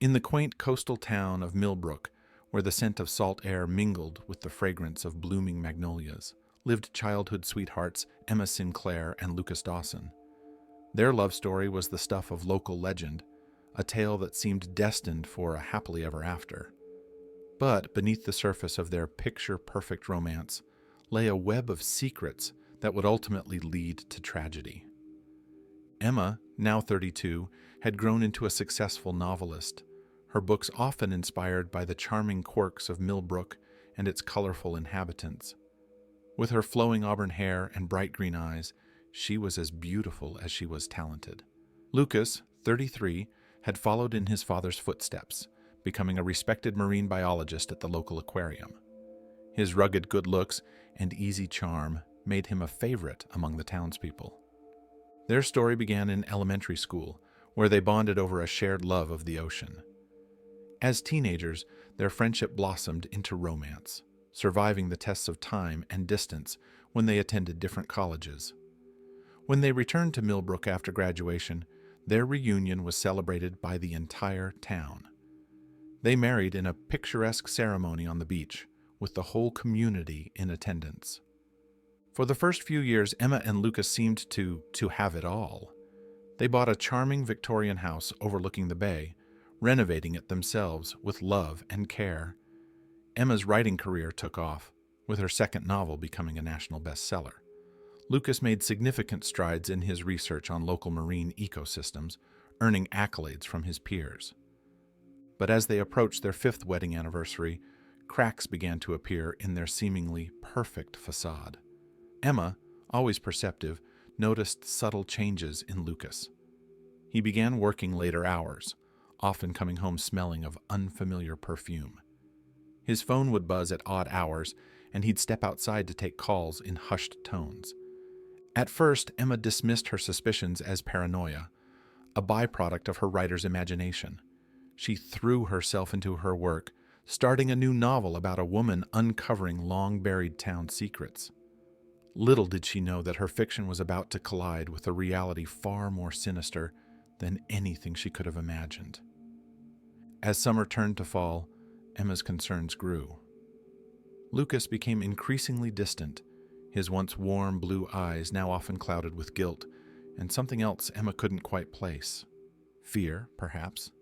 In the quaint coastal town of Millbrook, where the scent of salt air mingled with the fragrance of blooming magnolias, lived childhood sweethearts Emma Sinclair and Lucas Dawson. Their love story was the stuff of local legend, a tale that seemed destined for a happily ever after. But beneath the surface of their picture-perfect romance lay a web of secrets that would ultimately lead to tragedy. Emma, now 32, had grown into a successful novelist, her books often inspired by the charming quirks of Millbrook and its colorful inhabitants. With her flowing auburn hair and bright green eyes, she was as beautiful as she was talented. Lucas, 33, had followed in his father's footsteps, becoming a respected marine biologist at the local aquarium. His rugged good looks and easy charm made him a favorite among the townspeople. Their story began in elementary school, where they bonded over a shared love of the ocean. As teenagers, their friendship blossomed into romance, surviving the tests of time and distance when they attended different colleges. When they returned to Millbrook after graduation, their reunion was celebrated by the entire town. They married in a picturesque ceremony on the beach, with the whole community in attendance. For the first few years, Emma and Lucas seemed to have it all. They bought a charming Victorian house overlooking the bay, renovating it themselves with love and care. Emma's writing career took off, with her second novel becoming a national bestseller. Lucas made significant strides in his research on local marine ecosystems, earning accolades from his peers. But as they approached their fifth wedding anniversary, cracks began to appear in their seemingly perfect facade. Emma, always perceptive, noticed subtle changes in Lucas. He began working later hours, often coming home smelling of unfamiliar perfume. His phone would buzz at odd hours, and he'd step outside to take calls in hushed tones. At first, Emma dismissed her suspicions as paranoia, a byproduct of her writer's imagination. She threw herself into her work, starting a new novel about a woman uncovering long-buried town secrets. Little did she know that her fiction was about to collide with a reality far more sinister than anything she could have imagined. As summer turned to fall, Emma's concerns grew. Lucas became increasingly distant, his once warm blue eyes now often clouded with guilt, and something else Emma couldn't quite place. Fear, perhaps.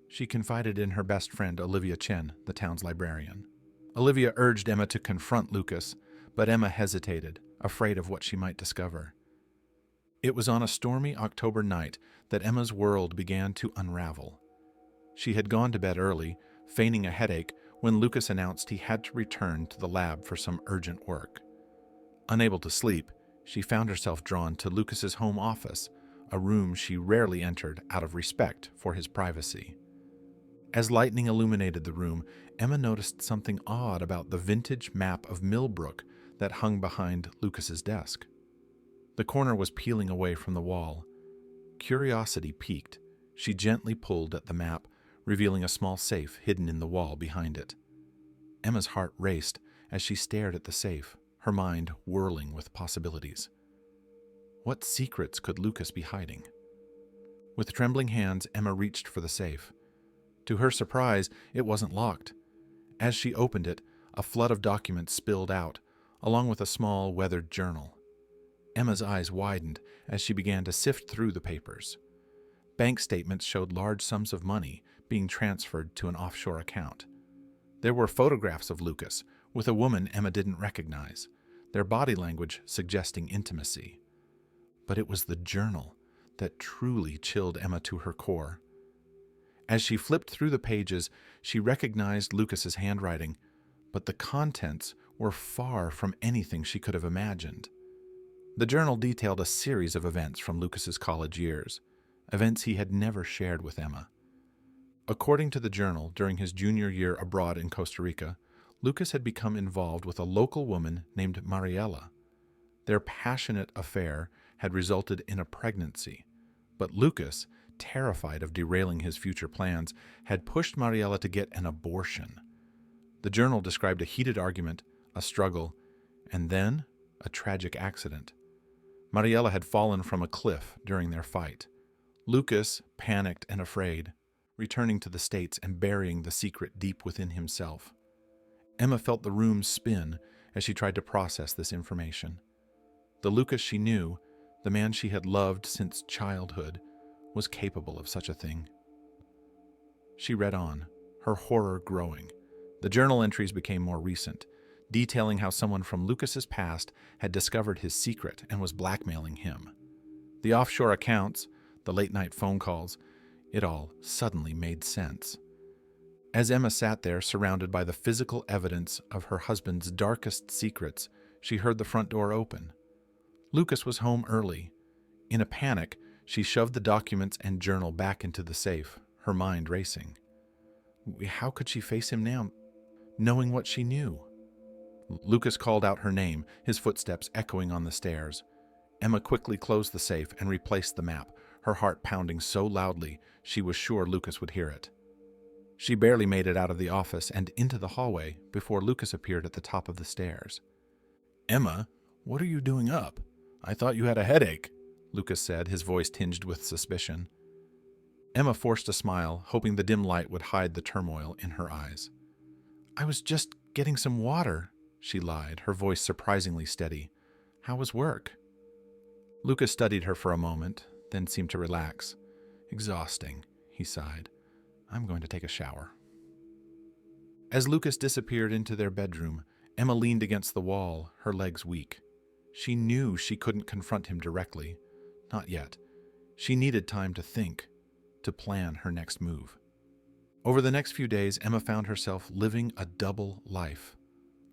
She confided in her best friend, Olivia Chen, the town's librarian. Olivia urged Emma to confront Lucas, but Emma hesitated, afraid of what she might discover. It was on a stormy October night that Emma's world began to unravel. She had gone to bed early, feigning a headache, when Lucas announced he had to return to the lab for some urgent work. Unable to sleep, she found herself drawn to Lucas's home office, a room she rarely entered out of respect for his privacy. As lightning illuminated the room, Emma noticed something odd about the vintage map of Millbrook that hung behind Lucas's desk. The corner was peeling away from the wall. Curiosity piqued. She gently pulled at the map, revealing a small safe hidden in the wall behind it. Emma's heart raced as she stared at the safe, her mind whirling with possibilities. What secrets could Lucas be hiding? With trembling hands, Emma reached for the safe. To her surprise, it wasn't locked. As she opened it, a flood of documents spilled out, along with a small, weathered journal. Emma's eyes widened as she began to sift through the papers. Bank statements showed large sums of money being transferred to an offshore account. There were photographs of Lucas with a woman Emma didn't recognize, their body language suggesting intimacy. But it was the journal that truly chilled Emma to her core. As she flipped through the pages, she recognized Lucas's handwriting, but the contents were far from anything she could have imagined. The journal detailed a series of events from Lucas's college years, events he had never shared with Emma. According to the journal, during his junior year abroad in Costa Rica, Lucas had become involved with a local woman named Mariela. Their passionate affair had resulted in a pregnancy, but Lucas, terrified of derailing his future plans, had pushed Mariela to get an abortion. The journal described a heated argument, a struggle, and then a tragic accident. Mariela had fallen from a cliff during their fight. Lucas, panicked and afraid, returning to the States and burying the secret deep within himself. Emma felt the room spin as she tried to process this information. The Lucas she knew, the man she had loved since childhood, was capable of such a thing. She read on, her horror growing. The journal entries became more recent, detailing how someone from Lucas's past had discovered his secret and was blackmailing him. The offshore accounts, the late-night phone calls, it all suddenly made sense. As Emma sat there, surrounded by the physical evidence of her husband's darkest secrets, she heard the front door open. Lucas was home early. In a panic, she shoved the documents and journal back into the safe, her mind racing. How could she face him now, knowing what she knew? Lucas called out her name, his footsteps echoing on the stairs. Emma quickly closed the safe and replaced the map, her heart pounding so loudly she was sure Lucas would hear it. She barely made it out of the office and into the hallway before Lucas appeared at the top of the stairs. "Emma, what are you doing up? I thought you had a headache," Lucas said, his voice tinged with suspicion. Emma forced a smile, hoping the dim light would hide the turmoil in her eyes. "I was just getting some water," she lied, her voice surprisingly steady. "How was work?" Lucas studied her for a moment, then seemed to relax. "Exhausting," he sighed. "I'm going to take a shower." As Lucas disappeared into their bedroom, Emma leaned against the wall, her legs weak. She knew she couldn't confront him directly. Not yet. She needed time to think, to plan her next move. Over the next few days, Emma found herself living a double life.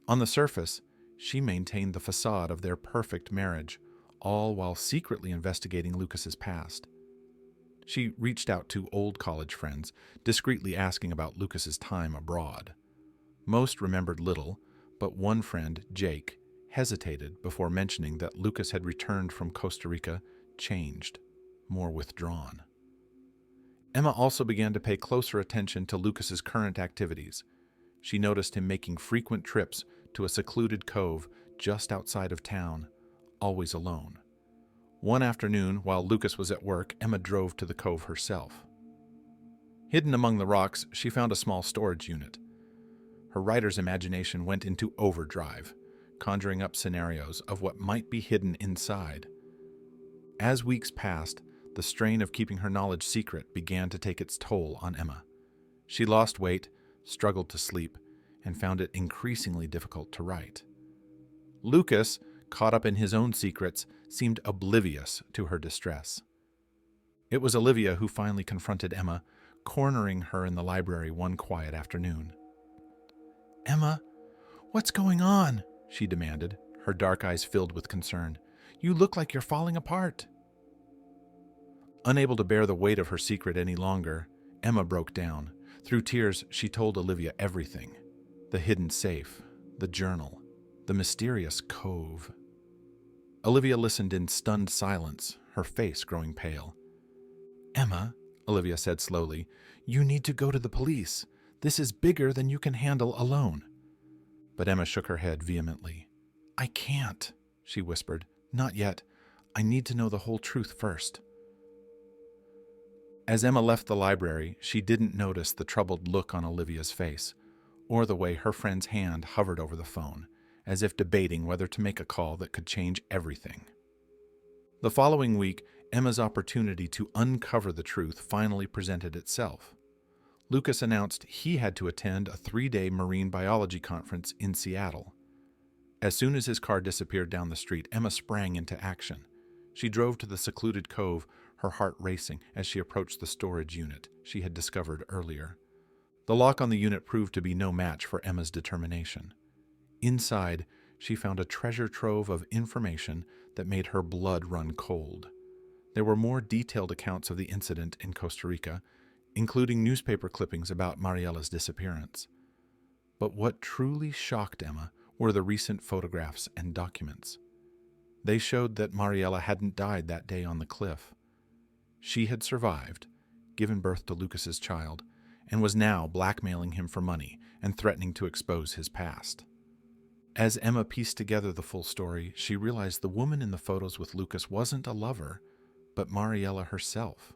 On the surface, she maintained the facade of their perfect marriage, all while secretly investigating Lucas's past. She reached out to old college friends, discreetly asking about Lucas's time abroad. Most remembered little, but one friend, Jake, hesitated before mentioning that Lucas had returned from Costa Rica, changed, more withdrawn. Emma also began to pay closer attention to Lucas's current activities. She noticed him making frequent trips to a secluded cove just outside of town, always alone. One afternoon, while Lucas was at work, Emma drove to the cove herself. Hidden among the rocks, she found a small storage unit. Her writer's imagination went into overdrive, conjuring up scenarios of what might be hidden inside. As weeks passed, the strain of keeping her knowledge secret began to take its toll on Emma. She lost weight, struggled to sleep, and found it increasingly difficult to write. Lucas, caught up in his own secrets, seemed oblivious to her distress. It was Olivia who finally confronted Emma, cornering her in the library one quiet afternoon. "Emma, what's going on?" she demanded, her dark eyes filled with concern. "You look like you're falling apart." Unable to bear the weight of her secret any longer, Emma broke down. Through tears, she told Olivia everything. The hidden safe, the journal, the mysterious cove. Olivia listened in stunned silence, her face growing pale. "Emma," Olivia said slowly, "you need to go to the police. This is bigger than you can handle alone." But Emma shook her head vehemently. "I can't," she whispered. "Not yet. I need to know the whole truth first." As Emma left the library, she didn't notice the troubled look on Olivia's face, or the way her friend's hand hovered over the phone, as if debating whether to make a call that could change everything. The following week, Emma's opportunity to uncover the truth finally presented itself. Lucas announced he had to attend a 3-day marine biology conference in Seattle. As soon as his car disappeared down the street, Emma sprang into action. She drove to the secluded cove, her heart racing as she approached the storage unit she had discovered earlier. The lock on the unit proved to be no match for Emma's determination. Inside, she found a treasure trove of information that made her blood run cold. There were more detailed accounts of the incident in Costa Rica, including newspaper clippings about Mariella's disappearance. But what truly shocked Emma were the recent photographs and documents. They showed that Mariella hadn't died that day on the cliff. She had survived, given birth to Lucas's child, and was now blackmailing him for money and threatening to expose his past. As Emma pieced together the full story, she realized the woman in the photos with Lucas wasn't a lover, but Mariella herself.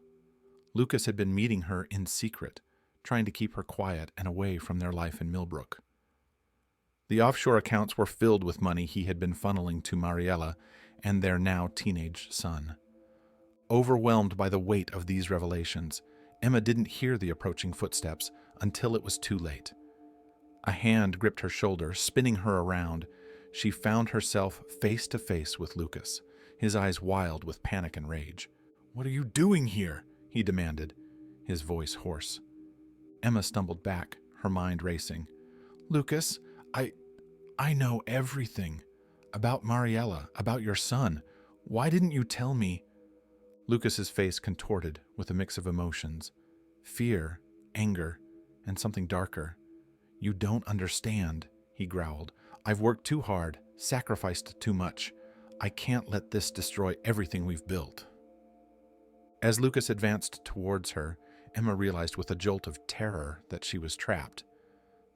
Lucas had been meeting her in secret, trying to keep her quiet and away from their life in Millbrook. The offshore accounts were filled with money he had been funneling to Mariella and their now teenage son. Overwhelmed by the weight of these revelations, Emma didn't hear the approaching footsteps until it was too late. A hand gripped her shoulder, spinning her around. She found herself face to face with Lucas, his eyes wild with panic and rage. "What are you doing here?" he demanded, his voice hoarse. Emma stumbled back, her mind racing. "Lucas, I know everything. About Mariella, about your son. Why didn't you tell me?" Lucas's face contorted with a mix of emotions. Fear, anger, and something darker. "You don't understand," he growled. "I've worked too hard, sacrificed too much. I can't let this destroy everything we've built." As Lucas advanced towards her, Emma realized with a jolt of terror that she was trapped.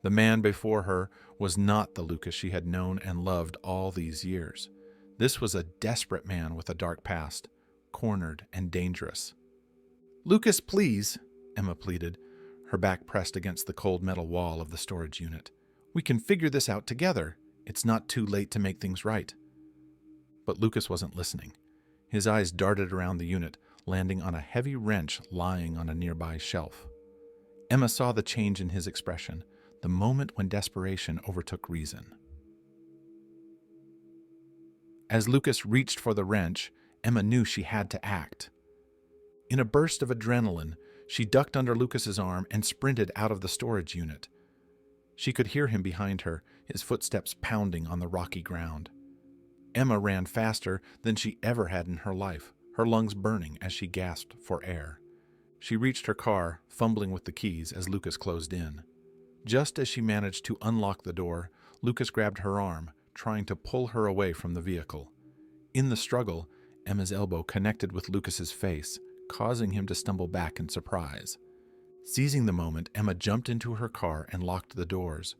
The man before her was not the Lucas she had known and loved all these years. This was a desperate man with a dark past, cornered and dangerous. "Lucas, please," Emma pleaded, her back pressed against the cold metal wall of the storage unit. "We can figure this out together. It's not too late to make things right." But Lucas wasn't listening. His eyes darted around the unit, landing on a heavy wrench lying on a nearby shelf. Emma saw the change in his expression, the moment when desperation overtook reason. As Lucas reached for the wrench, Emma knew she had to act. In a burst of adrenaline, she ducked under Lucas's arm and sprinted out of the storage unit. She could hear him behind her, his footsteps pounding on the rocky ground. Emma ran faster than she ever had in her life, her lungs burning as she gasped for air. She reached her car, fumbling with the keys as Lucas closed in. Just as she managed to unlock the door, Lucas grabbed her arm, trying to pull her away from the vehicle. In the struggle, Emma's elbow connected with Lucas's face, causing him to stumble back in surprise. Seizing the moment, Emma jumped into her car and locked the doors.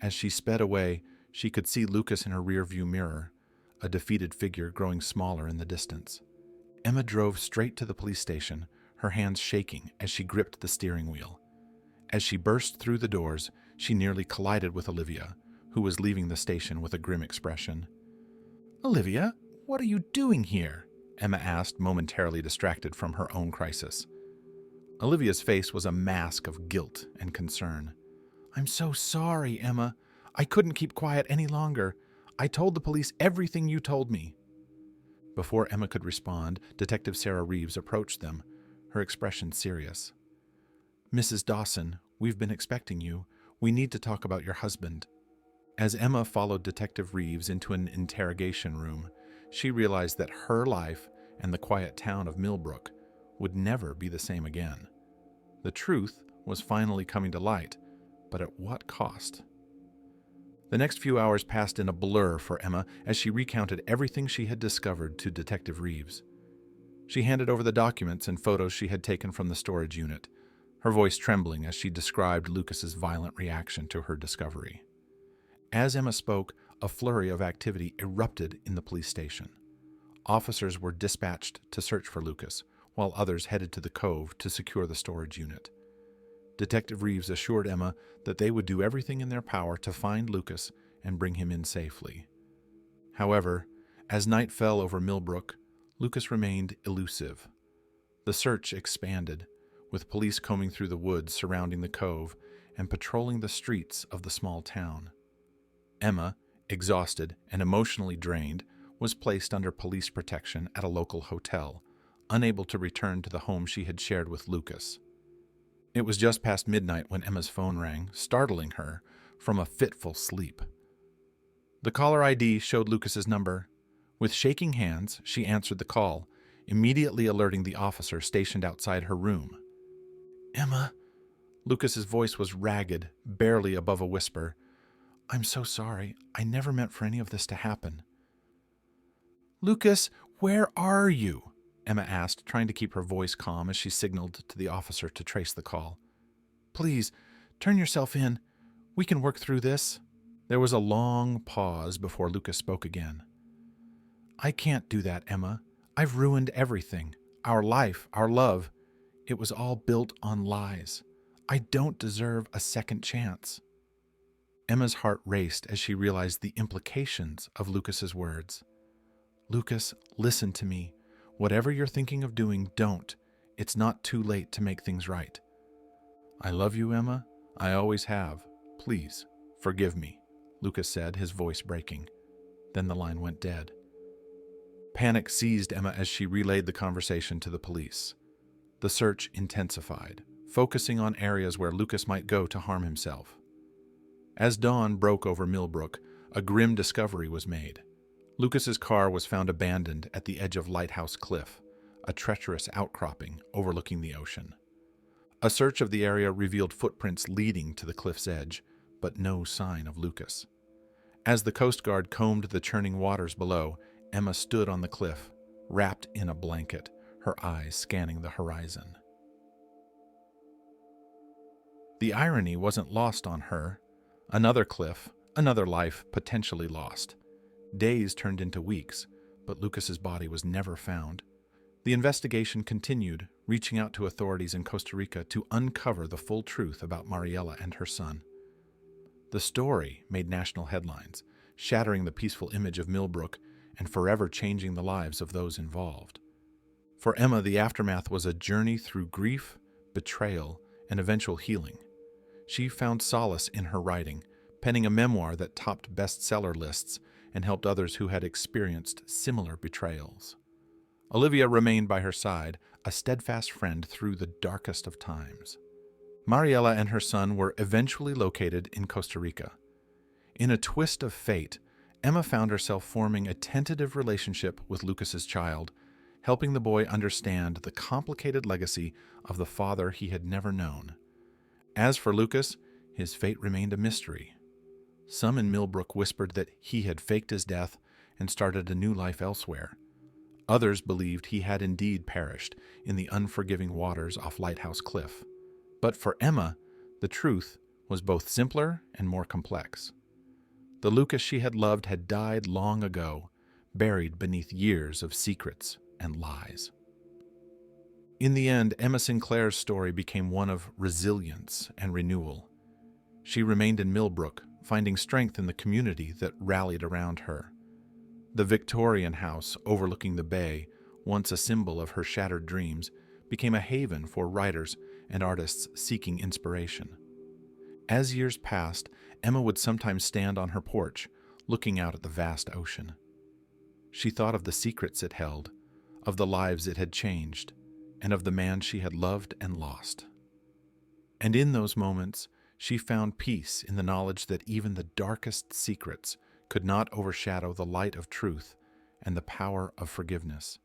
As she sped away, she could see Lucas in her rearview mirror, a defeated figure growing smaller in the distance. Emma drove straight to the police station, her hands shaking as she gripped the steering wheel. As she burst through the doors, she nearly collided with Olivia, who was leaving the station with a grim expression. "Olivia, what are you doing here?" Emma asked, momentarily distracted from her own crisis. Olivia's face was a mask of guilt and concern. "I'm so sorry, Emma. I couldn't keep quiet any longer. I told the police everything you told me." Before Emma could respond, Detective Sarah Reeves approached them, her expression serious. "Mrs. Dawson, we've been expecting you. We need to talk about your husband." As Emma followed Detective Reeves into an interrogation room, she realized that her life and the quiet town of Millbrook would never be the same again. The truth was finally coming to light, but at what cost? The next few hours passed in a blur for Emma as she recounted everything she had discovered to Detective Reeves. She handed over the documents and photos she had taken from the storage unit, her voice trembling as she described Lucas's violent reaction to her discovery. As Emma spoke, a flurry of activity erupted in the police station. Officers were dispatched to search for Lucas, while others headed to the cove to secure the storage unit. Detective Reeves assured Emma that they would do everything in their power to find Lucas and bring him in safely. However, as night fell over Millbrook, Lucas remained elusive. The search expanded, with police combing through the woods surrounding the cove and patrolling the streets of the small town. Emma, exhausted and emotionally drained, was placed under police protection at a local hotel, unable to return to the home she had shared with Lucas. It was just past midnight when Emma's phone rang, startling her from a fitful sleep. The caller ID showed Lucas's number. With shaking hands, she answered the call, immediately alerting the officer stationed outside her room. "Emma," Lucas's voice was ragged, barely above a whisper. "I'm so sorry. I never meant for any of this to happen." "Lucas, where are you?" Emma asked, trying to keep her voice calm as she signaled to the officer to trace the call. "Please, turn yourself in. We can work through this." There was a long pause before Lucas spoke again. "I can't do that, Emma. I've ruined everything. Our life, our love. It was all built on lies. I don't deserve a second chance. Emma's heart raced as she realized the implications of Lucas's words. Lucas, listen to me. Whatever you're thinking of doing, don't. It's not too late to make things right. I love you, Emma. I always have. Please, forgive me, Lucas said, his voice breaking. Then the line went dead. Panic seized Emma as she relayed the conversation to the police. The search intensified, focusing on areas where Lucas might go to harm himself. As dawn broke over Millbrook, a grim discovery was made. Lucas's car was found abandoned at the edge of Lighthouse Cliff, a treacherous outcropping overlooking the ocean. A search of the area revealed footprints leading to the cliff's edge, but no sign of Lucas. As the Coast Guard combed the churning waters below, Emma stood on the cliff, wrapped in a blanket, her eyes scanning the horizon. The irony wasn't lost on her. Another cliff, another life potentially lost. Days turned into weeks, but Lucas's body was never found. The investigation continued, reaching out to authorities in Costa Rica to uncover the full truth about Mariela and her son. The story made national headlines, shattering the peaceful image of Millbrook and forever changing the lives of those involved. For Emma, the aftermath was a journey through grief, betrayal, and eventual healing. She found solace in her writing, penning a memoir that topped bestseller lists and helped others who had experienced similar betrayals. Olivia remained by her side, a steadfast friend through the darkest of times. Mariela and her son were eventually located in Costa Rica. In a twist of fate, Emma found herself forming a tentative relationship with Lucas's child, helping the boy understand the complicated legacy of the father he had never known. As for Lucas, his fate remained a mystery. Some in Millbrook whispered that he had faked his death and started a new life elsewhere. Others believed he had indeed perished in the unforgiving waters off Lighthouse Cliff. But for Emma, the truth was both simpler and more complex. The Lucas she had loved had died long ago, buried beneath years of secrets and lies. In the end, Emma Sinclair's story became one of resilience and renewal. She remained in Millbrook, finding strength in the community that rallied around her. The Victorian house overlooking the bay, once a symbol of her shattered dreams, became a haven for writers and artists seeking inspiration. As years passed, Emma would sometimes stand on her porch, looking out at the vast ocean. She thought of the secrets it held, of the lives it had changed, and of the man she had loved and lost. And in those moments, she found peace in the knowledge that even the darkest secrets could not overshadow the light of truth and the power of forgiveness.